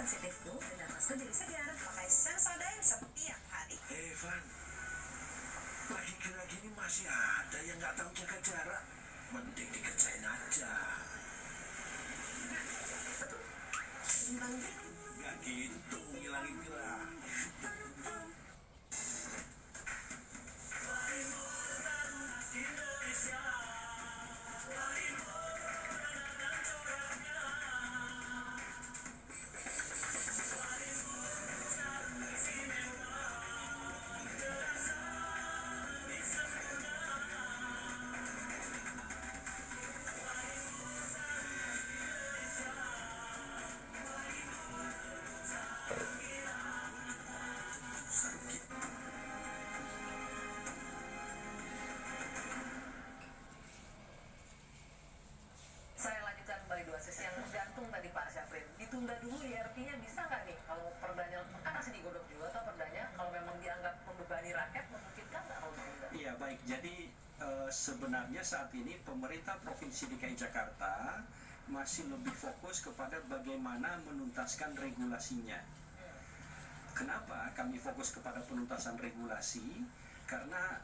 sensitifku dan nafasku jadi segar. Pakai Sensodyne setiap hari. Evan, lagi-lagi ini masih ada yang nggak tahu jaga jarak. Mending dikerjain aja. Nggak gitu, ngilangin Mila. Saya lanjutkan kembali dua sesi yang gantung tadi Pak Syafrin. Ditunda dulu IRP-nya bisa nggak nih? Kalau perdanya kan masih digodok juga atau perdanya kalau memang dianggap membebani rakyat memungkinkan nggak kalau ditunda? Iya baik, jadi sebenarnya saat ini pemerintah Provinsi DKI Jakarta masih lebih fokus kepada bagaimana menuntaskan regulasinya. Kenapa kami fokus kepada penuntasan regulasi? Karena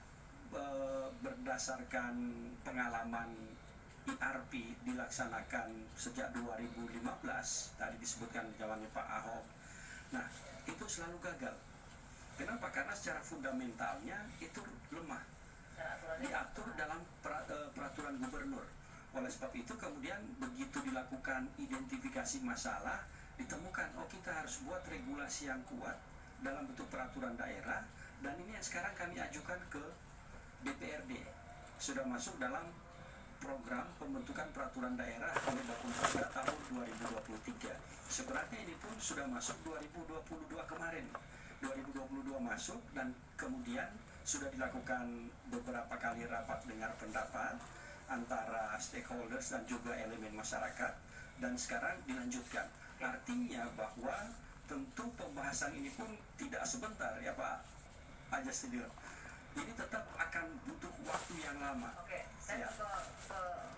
berdasarkan pengalaman IRP dilaksanakan sejak 2015, tadi disebutkan zamannya Pak Ahok. Nah, itu selalu gagal. Kenapa? Karena secara fundamentalnya itu lemah. Diatur dalam peraturan gubernur. Oleh sebab itu kemudian begitu dilakukan identifikasi masalah, ditemukan, oh kita harus buat regulasi yang kuat dalam bentuk peraturan daerah, dan ini yang sekarang kami ajukan ke DPRD. Sudah masuk dalam program pembentukan peraturan daerah oleh Bapenda tahun 2023. Sebenarnya ini pun sudah masuk 2022 kemarin. 2022 masuk dan kemudian sudah dilakukan beberapa kali rapat dengar pendapat antara stakeholders dan juga elemen masyarakat, dan sekarang dilanjutkan. Artinya bahwa tentu pembahasan ini pun tidak sebentar ya Pak Ajastidir. Ini tetap akan butuh waktu yang lama. Oke, saya ke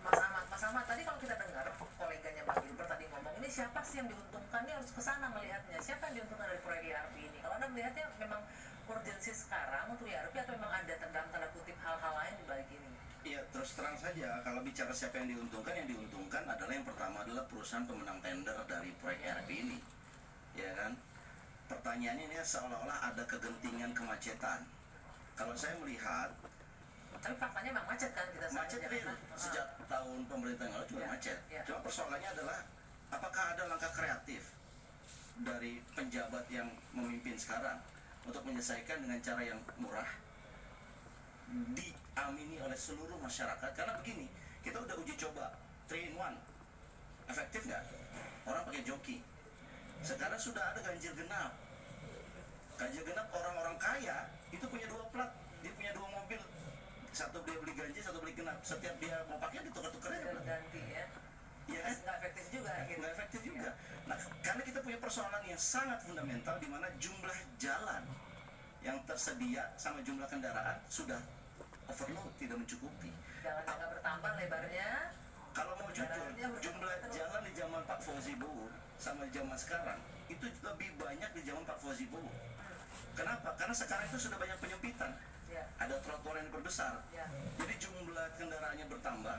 Mas Ahmad. Mas Ahmad, tadi kalau kita dengar koleganya Pak Gilbert tadi ngomong, ini siapa sih yang diuntungkan? Ini harus ke sana melihatnya. Siapa yang diuntungkan dari proyek IRP ini? Kalau Anda melihatnya memang urgensi sekarang untuk IRP atau memang ada dalam tanda kutip hal-hal lain di balik ini? Iya, terus terang saja, kalau bicara siapa yang diuntungkan adalah yang pertama adalah perusahaan pemenang tender dari proyek IRP ini. Ya kan? Pertanyaannya ini seolah-olah ada kegentingan kemacetan. Kalau saya melihat, Tapi faktanya memang macet kan kita saat macet ini, real. Jakarta. Sejak tahun pemerintah yang lalu juga Ya, macet. ya. Cuma persoalannya adalah, apakah ada langkah kreatif dari penjabat yang memimpin sekarang untuk menyelesaikan dengan cara yang murah, diamini oleh seluruh masyarakat? Karena begini, kita udah uji coba 3 in 1, efektif nggak? Orang pakai joki. Sekarang sudah ada ganjil genap. Ganjil genap orang-orang kaya itu punya 2 plat, dia punya 2 mobil, satu dia beli ganjil, satu beli genap. Setiap dia mau pakai ditukar-tukar aja. Ganti ya. Iya kan? Nggak efektif juga gitu. Nggak efektif juga. Nah, karena kita punya persoalan yang sangat fundamental di mana jumlah jalan yang tersedia sama jumlah kendaraan sudah overload, tidak mencukupi. Jalan nggak bertambah lebarnya. Kalau mau jujur, jumlah jalan di zaman Pak Fauzi Bowo sama di zaman sekarang itu lebih banyak di zaman Pak Fauzi Bowo. Kenapa? Karena sekarang itu sudah banyak penyempitan. Ya. Ada trotoar yang diperbesar. Ya. Jadi jumlah kendaraannya bertambah,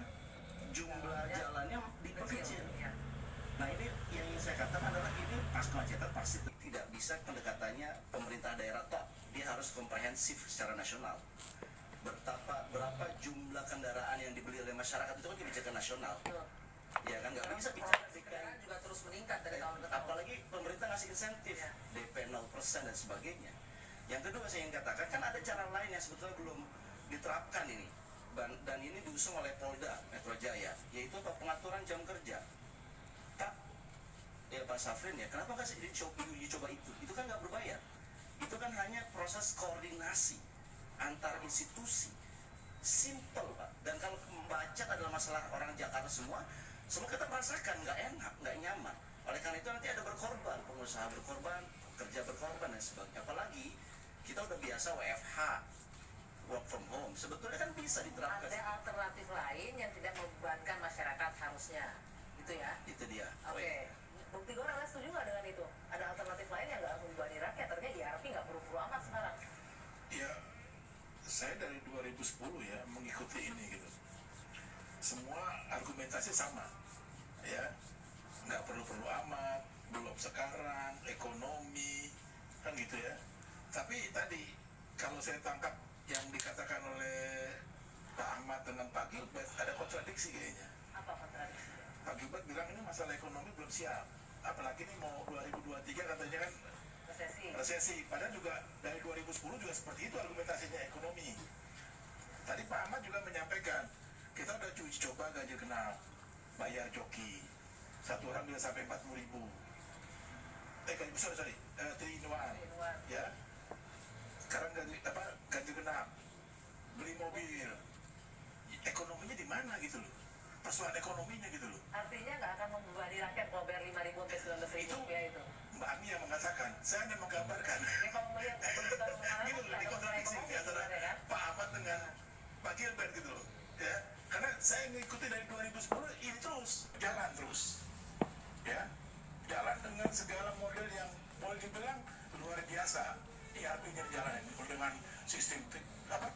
jumlah jalannya diperkecil. Ya. Nah ini yang ingin saya katakan adalah ini pas kemacetan pasti tidak bisa pendekatannya pemerintah daerah tok. Dia harus komprehensif secara nasional. Berapa jumlah kendaraan yang dibeli oleh masyarakat itu kan kebijakan nasional. Betul. Ya kan nggak bisa bicara Kendaraan juga terus meningkat dari tahun ke tahun. apalagi pemerintah ngasih insentif Ya. DP 0% dan sebagainya. Yang kedua saya ingin katakan kan ada cara lain yang sebetulnya belum diterapkan ini, dan ini diusung oleh Polda Metro Jaya, yaitu pengaturan jam kerja. Pak, ya Pak Safrin ya, kenapa nggak uji coba itu? Itu kan nggak berbayar. Itu kan hanya proses koordinasi antar institusi. Simple Pak. Dan kalau macet adalah masalah orang Jakarta semua kita merasakan nggak enak, nggak nyaman. Oleh karena itu nanti ada berkorban, pengusaha berkorban, kerja berkorban dan sebagainya. Apalagi kita udah biasa WFH, work from home. Sebetulnya kan bisa diterapkan. Ada alternatif lain yang tidak membebankan masyarakat harusnya, gitu ya? Itu dia. Oke. Bukti Gor, Anda setuju nggak dengan itu? Ada saya dari 2010 ya mengikuti ini gitu. Semua argumentasi sama, ya, nggak perlu-perlu amat, belum sekarang, ekonomi, kan gitu ya. Tapi tadi kalau saya tangkap yang dikatakan oleh Pak Ahmad dengan Pak Gilbert ada kontradiksi kayaknya. Apa kontradiksi? Pak Gilbert bilang ini masalah ekonomi belum siap, apalagi ini mau 2023 katanya kan resesi. Padahal juga dari 2010 juga seperti itu argumentasinya ekonomi. Tadi Pak Ahmad juga menyampaikan kita udah uji coba ganjil genap, bayar joki, satu orang bisa sampai 40.000. Sorry, 3-in-1, ya. Sekarang ganjil genap, beli mobil, ekonominya di mana gitu loh? Persoalan ekonominya gitu loh. Artinya nggak akan membebani rakyat kalau bayar 5.000 sampai 19.000 rupiah itu. Mbak Ami yang mengatakan, saya hanya menggambarkan. Ya kalau melihat Gitu loh, di kontradiksi di antara Pak Ahmad dengan Pak Gilbert gitu loh. Ya, karena saya mengikuti dari 2010 ini terus, jalan terus. Ya, jalan dengan segala model yang boleh dibilang luar biasa. ERP-nya dijalanin dengan sistem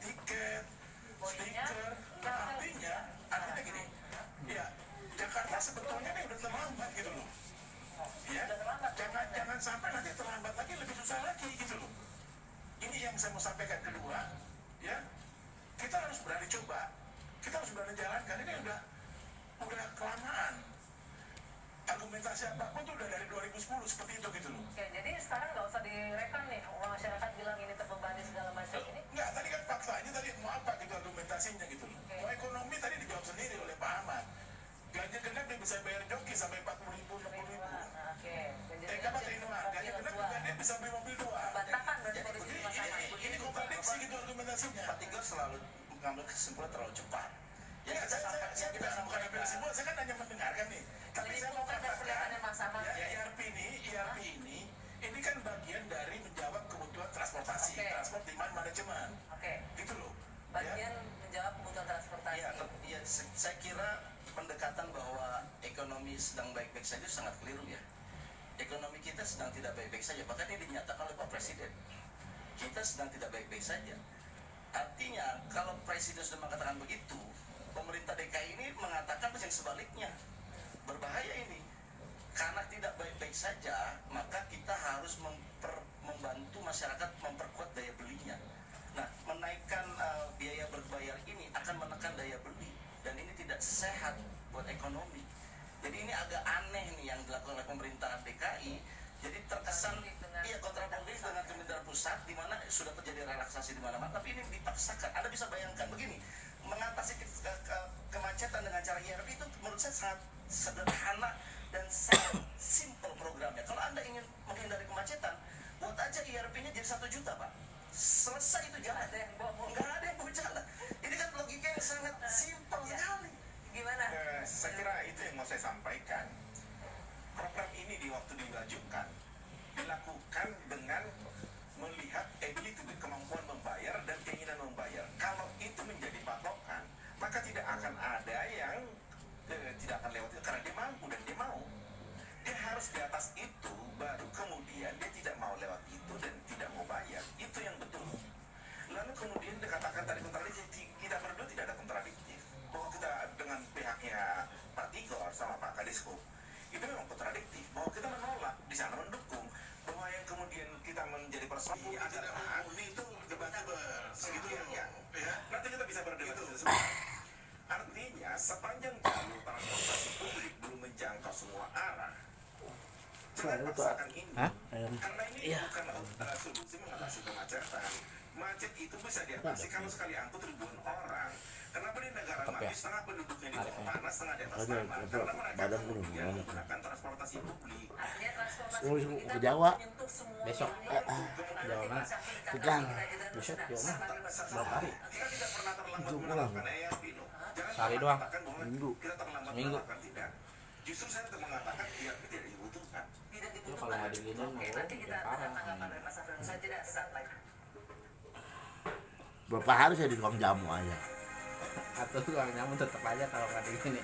tiket, stiker, artinya gini. Ya, Jakarta sebetulnya ini udah terlambat gitu loh. Ya, jangan sampai nanti terlambat lagi, lebih susah lagi gitu loh. Ini yang saya mau sampaikan kedua, ya, kita harus berani coba, kita harus berani jalankan. Ini udah kelamaan. Argumentasi apapun tuh udah dari 2010 seperti itu gitu loh. Oke, jadi sekarang nggak usah direkam nih, masyarakat bilang ini terbebani segala macam ini. Enggak, tadi kan faktanya tadi mau apa gitu argumentasinya gitu loh. Mau ekonomi tadi dijawab sendiri oleh Pak Ahmad. Ganjil genap dia bisa bayar joki sampai 40.000, 60.000. Oke. Apa terima? Ganjil genap juga dia bisa beli mobil 2. Bantakan dan Jadi polisi di masa ini kontradiksi gitu argumentasinya. Pak Tigor selalu mengambil kesimpulan terlalu cepat. Ya, saya bukan ambil kesimpulan, saya kan hanya mendengarkan nih. Tapi saya mau katakan, ya, ERP ini kan bagian dari menjawab kebutuhan transportasi, transport demand management. Oke. Gitu loh. Bagian menjawab kebutuhan transportasi. Iya, saya kira pendekatan bahwa ekonomi sedang baik-baik saja sangat keliru ya. Ekonomi kita sedang tidak baik-baik saja, bahkan ini dinyatakan oleh Pak Presiden. Kita sedang tidak baik-baik saja. Artinya kalau Presiden sudah mengatakan begitu, pemerintah DKI ini mengatakan yang sebaliknya. Berbahaya ini. Karena tidak baik-baik saja, maka kita harus membantu masyarakat memperkuat daya belinya. Nah, menaikkan biaya berbayar ini akan menekan daya beli, dan ini tidak sehat buat ekonomi. Jadi ini agak aneh nih yang dilakukan oleh pemerintah DKI. Jadi terkesan kontraproduktif dengan pemerintah pusat, di mana sudah terjadi relaksasi di mana-mana, tapi ini dipaksakan. Anda bisa bayangkan begini, mengatasi kemacetan dengan cara ERP itu menurut saya sangat sederhana dan sangat simple programnya. Kalau Anda ingin menghindari kemacetan, buat aja ERP-nya jadi 1 juta, Pak. Selesai itu jalan. Nggak ada yang mau jalan. Ini kan logika yang sangat simple sekali. Gimana? Saya kira itu yang mau saya sampaikan. Program ini di waktu dilajukan dilakukan dengan melihat ability, kemampuan membayar dan keinginan membayar. Kalau itu menjadi patokan, maka tidak akan ada yang tidak akan lewat itu karena dia mampu dan dia mau. Dia harus di atas itu, baru kemudian dia tidak mau lewat itu dan tidak mau bayar. Itu yang betul. Lalu kemudian dikatakan tadi kontradiksi, kita berdua tidak ada kontradiktif. Bahwa kita dengan pihaknya Pak Tigor sama Pak Kadiskup itu memang kontradiktif. Bahwa kita menolak, di sana mendukung. Bahwa yang kemudian kita menjadi persoalan Tidak ini itu debatable. Segitu ya. Nanti kita bisa berdebat itu semua. Artinya sepanjang jalur transportasi publik belum menjangkau semua arah, jangan paksakan ini. Karena ini bukan solusi mengatasi kemacetan. Macet itu bisa diatasi kalau sekali angkut ribuan orang. Kenapa di negara maju setengah penduduknya di bawah tanah, setengah di atas tanah? Karena mereka kemudian menggunakan transportasi publik. Artinya transportasi Mau kita ke Jawa menyentuh semua besok. Jawa mana? Pegang. Besok Jawa mana? Berapa hari? Kita tidak pernah terlambat Pulang. melakukan ERP loh. Jangan Sehari pernah doang. mengatakan bahwa Minggu. kita terlambat Seminggu. melakukan, tidak. Justru saya untuk mengatakan ERP tidak dibutuhkan. tidak Itu dibutuhkan. kalau nggak diginin Oke, mau nanti kita ya parah. dengar tanggapan dari Mas Afrin. Saya tidak sesaat lagi. Berapa hari saya di tukang jamu aja. Atau tukang jamu tetap aja kalau nggak digini.